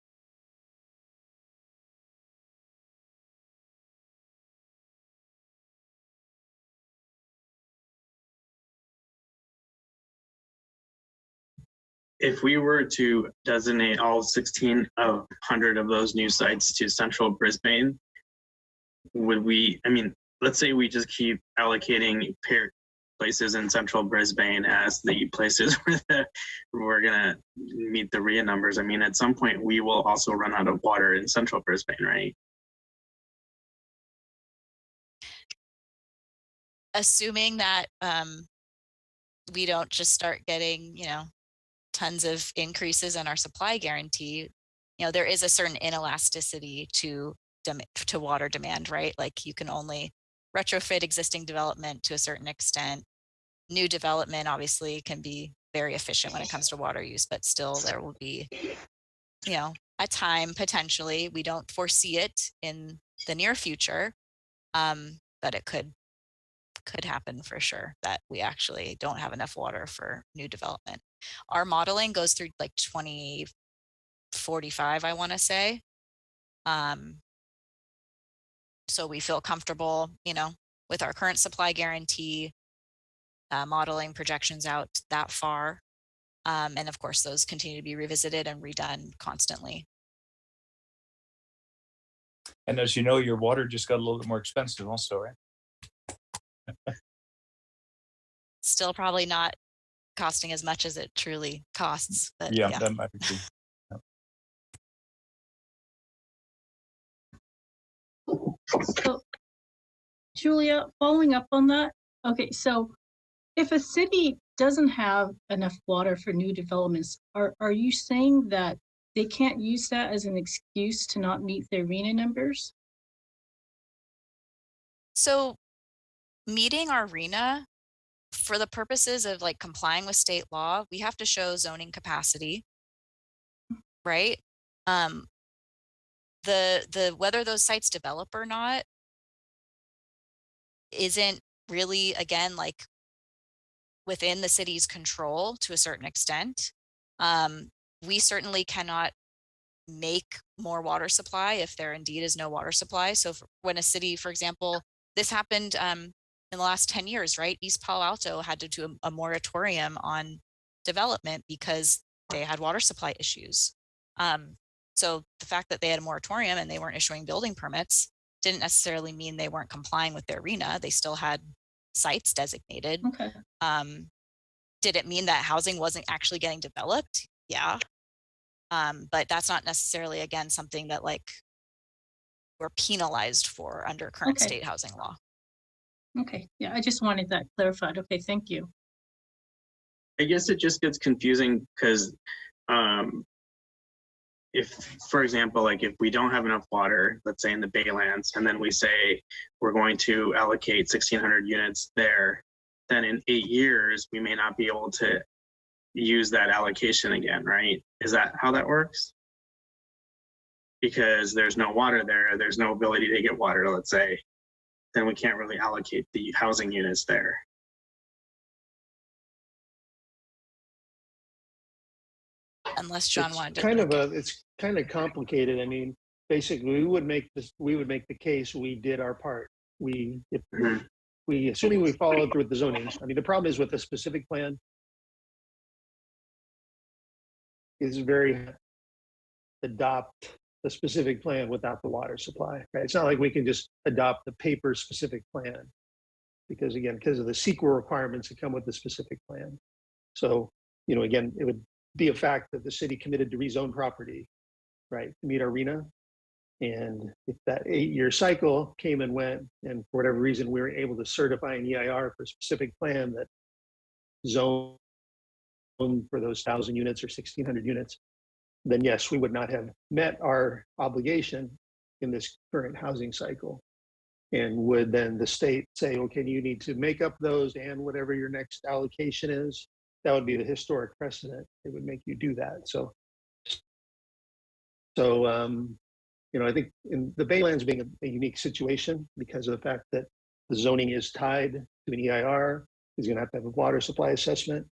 If we were to designate all 1,600 of those new sites to central Brisbane, would we, I mean, let's say we just keep allocating places in central Brisbane as the places where we're gonna meet the RIA numbers. I mean, at some point we will also run out of water in central Brisbane, right? Assuming that we don't just start getting, you know, tons of increases in our supply guarantee, you know, there is a certain inelasticity to water demand, right? Like you can only retrofit existing development to a certain extent. New development obviously can be very efficient when it comes to water use, but still there will be, you know, a time potentially, we don't foresee it in the near future, but it could happen for sure, that we actually don't have enough water for new development. Our modeling goes through like 2045, I want to say. So we feel comfortable, you know, with our current supply guarantee, modeling projections out that far. And of course, those continue to be revisited and redone constantly. And as you know, your water just got a little bit more expensive also, right? Still probably not costing as much as it truly costs, but yeah. That might be true. So, Julia, following up on that, okay, so if a city doesn't have enough water for new developments, are you saying that they can't use that as an excuse to not meet their RENA numbers? So meeting our RENA, for the purposes of like complying with state law, we have to show zoning capacity, right? The whether those sites develop or not isn't really, again, like within the city's control to a certain extent. We certainly cannot make more water supply if there indeed is no water supply. So when a city, for example, this happened in the last 10 years, right? East Palo Alto had to do a moratorium on development because they had water supply issues. So the fact that they had a moratorium and they weren't issuing building permits didn't necessarily mean they weren't complying with their RENA. They still had sites designated. Okay. Did it mean that housing wasn't actually getting developed? Yeah. But that's not necessarily, again, something that like we're penalized for under current state housing law. Okay, yeah, I just wanted that clarified. Okay, thank you. I guess it just gets confusing because if, for example, like if we don't have enough water, let's say in the Baylands, and then we say we're going to allocate 1,600 units there, then in 8 years, we may not be able to use that allocation again, right? Is that how that works? because there's no water there, there's no ability to get water, let's say, then we can't really allocate the housing units there. Unless John wanted to. It's kind of complicated. I mean, basically, we would make the case we did our part. Assuming we followed through with the zoning. I mean, the problem is with the specific plan is very adopt the specific plan without the water supply, right? It's not like we can just adopt the paper specific plan because of the CEQA requirements that come with the specific plan. So, again, it would be a fact that the city committed to rezone property, right, to meet our RENA. And if that 8-year cycle came and went, and for whatever reason, we were able to certify an EIR for a specific plan that zone for those 1,000 units or 1,600 units, then yes, we would not have met our obligation in this current housing cycle. And would then the state say, okay, you need to make up those and whatever your next allocation is, that would be the historic precedent. It would make you do that. So I think in the Baylands being a unique situation because of the fact that the zoning is tied to an EIR, is going to have a water supply assessment.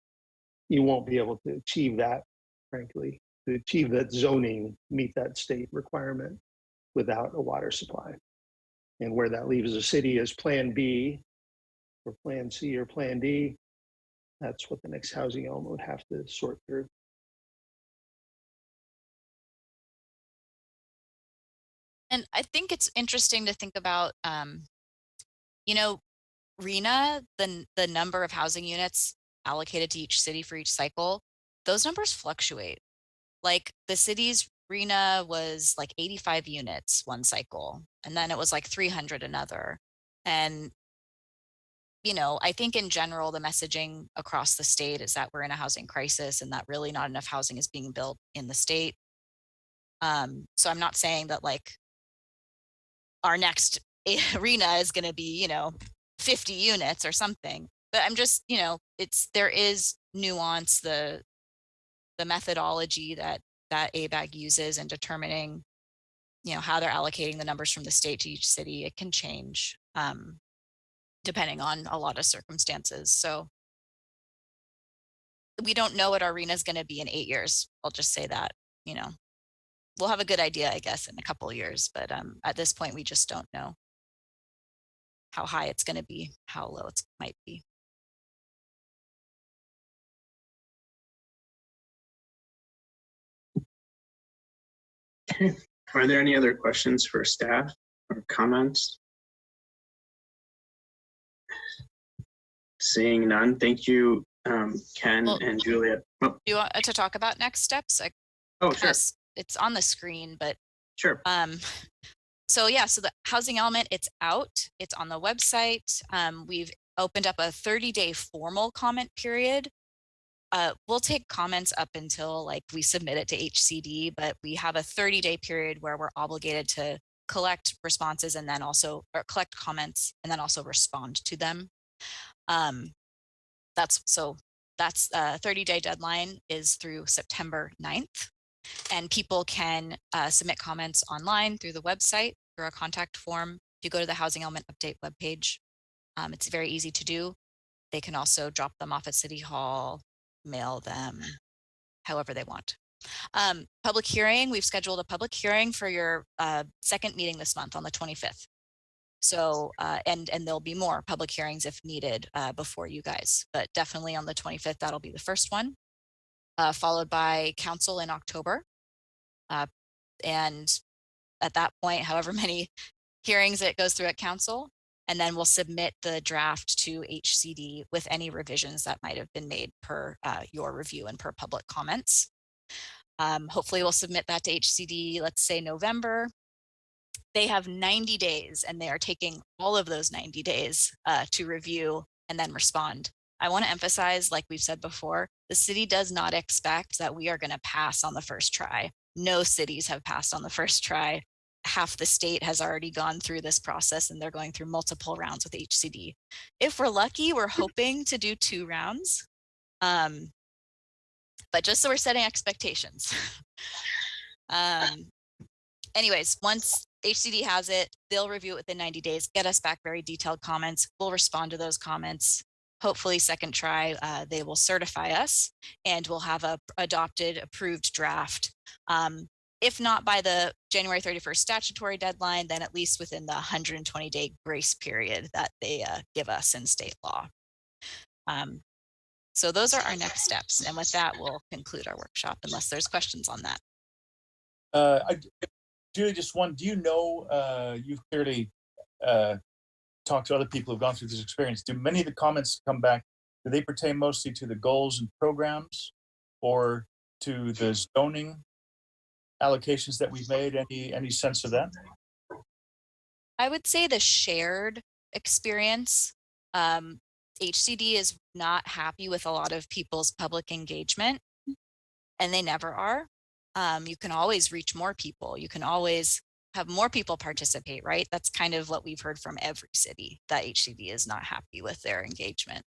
You won't be able to achieve that, frankly, to achieve that zoning, meet that state requirement without a water supply. And where that leaves the city as Plan B or Plan C or Plan D, that's what the next housing element would have to sort through. And I think it's interesting to think about, RENA, the number of housing units allocated to each city for each cycle, those numbers fluctuate. Like the city's RENA was like 85 units one cycle, and then it was like 300 another. And, I think in general, the messaging across the state is that we're in a housing crisis and that really not enough housing is being built in the state. So I'm not saying that like our next arena is going to be, 50 units or something, but I'm just, there is nuance, the methodology that ABAG uses in determining, how they're allocating the numbers from the state to each city. It can change depending on a lot of circumstances. So we don't know what our arena is going to be in 8 years. I'll just say that, we'll have a good idea, I guess, in a couple of years, but at this point, we just don't know how high it's going to be, how low it might be. Okay. Are there any other questions for staff or comments? Seeing none, thank you, Ken and Juliet. Oh. Do you want to talk about next steps? Sure. It's on the screen, but sure. So the housing element, it's out. It's on the website. We've opened up a 30-day formal comment period. We'll take comments up until like we submit it to HCD, but we have a 30-day period where we're obligated to collect responses and then collect comments and then also respond to them. That's 30-day deadline is through September 9th. And people can submit comments online through the website, through our contact form. If you go to the Housing Element Update webpage, it's very easy to do. They can also drop them off at City Hall, mail them, however they want. Public hearing, we've scheduled a public hearing for your second meeting this month on the 25th. So, and there'll be more public hearings if needed before you guys, but definitely on the 25th, that'll be the first one. Followed by council in October. And at that point, however many hearings it goes through at council, and then we'll submit the draft to HCD with any revisions that might have been made per your review and per public comments. Hopefully we'll submit that to HCD, let's say November. They have 90 days and they are taking all of those 90 days to review and then respond. I want to emphasize, like we've said before, the city does not expect that we are going to pass on the first try. No cities have passed on the first try. Half the state has already gone through this process and they're going through multiple rounds with HCD. If we're lucky, we're hoping to do 2 rounds. But just so we're setting expectations. anyways, once HCD has it, they'll review it within 90 days, get us back very detailed comments. We'll respond to those comments. Hopefully second try, they will certify us and we'll have a adopted, approved draft. If not by the January 31st statutory deadline, then at least within the 120-day grace period that they give us in state law. So those are our next steps. And with that, we'll conclude our workshop unless there's questions on that. Julie, just one, do you know, you've clearly talked to other people who've gone through this experience. Do many of the comments come back, do they pertain mostly to the goals and programs or to the zoning allocations that we've made? Any sense of that? I would say the shared experience. HCD is not happy with a lot of people's public engagement, and they never are. You can always reach more people. You can always have more people participate, right? That's kind of what we've heard from every city, that HCD is not happy with their engagement.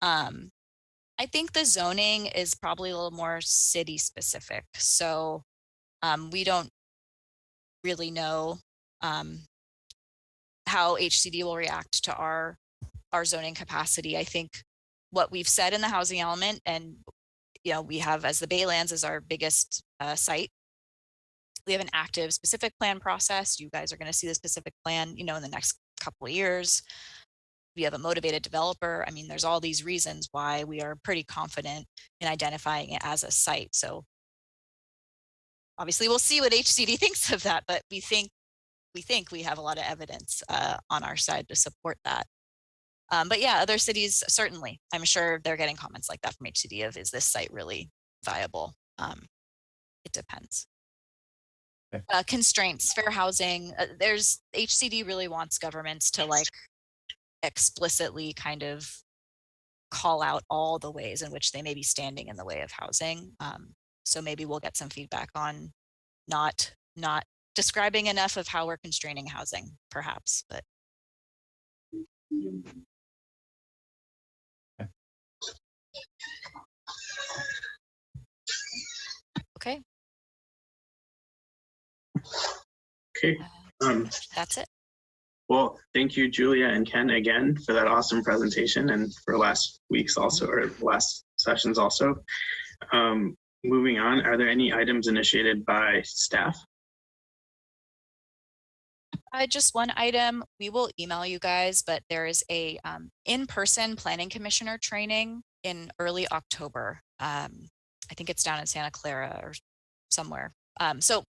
I think the zoning is probably a little more city specific. So we don't really know how HCD will react to our zoning capacity. I think what we've said in the housing element, and we have as the Baylands as our biggest site, we have an active specific plan process. You guys are going to see the specific plan, in the next couple of years. We have a motivated developer. I mean, there's all these reasons why we are pretty confident in identifying it as a site. So obviously we'll see what HCD thinks of that, but we think we have a lot of evidence on our side to support that. But yeah, other cities, certainly, I'm sure they're getting comments like that from HCD of, is this site really viable? It depends. Okay. Constraints, fair housing. There's HCD really wants governments to explicitly kind of call out all the ways in which they may be standing in the way of housing. So maybe we'll get some feedback on not describing enough of how we're constraining housing, perhaps, but. Okay. Okay. That's it. Well, thank you, Julia and Ken, again for that awesome presentation and for last week's also, or last sessions also. Moving on, are there any items initiated by staff? Just one item, we will email you guys, but there is a in-person planning commissioner training in early October. I think it's down in Santa Clara or somewhere. So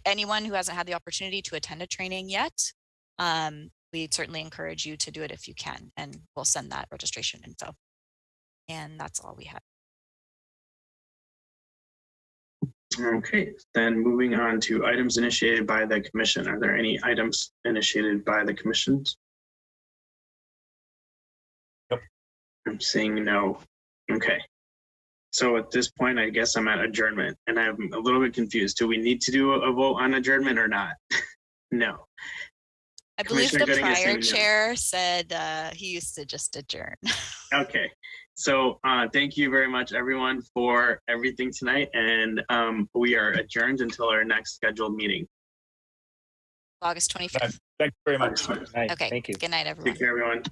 anyone who hasn't had the opportunity to attend a training yet, we certainly encourage you to do it if you can, and we'll send that registration info. And that's all we have. Okay, then moving on to items initiated by the commission. Are there any items initiated by the commissions? Nope. I'm saying no. Okay. So at this point, I guess I'm at adjournment, and I'm a little bit confused. Do we need to do a vote on adjournment or not? No. I believe the Commissioner Gooding is prior saying no. chair said he used to just adjourn. Okay. So thank you very much, everyone, for everything tonight. And we are adjourned until our next scheduled meeting. August 25th. Thank you very much. Right, Okay. thank you. Good night, everyone. Take care, everyone.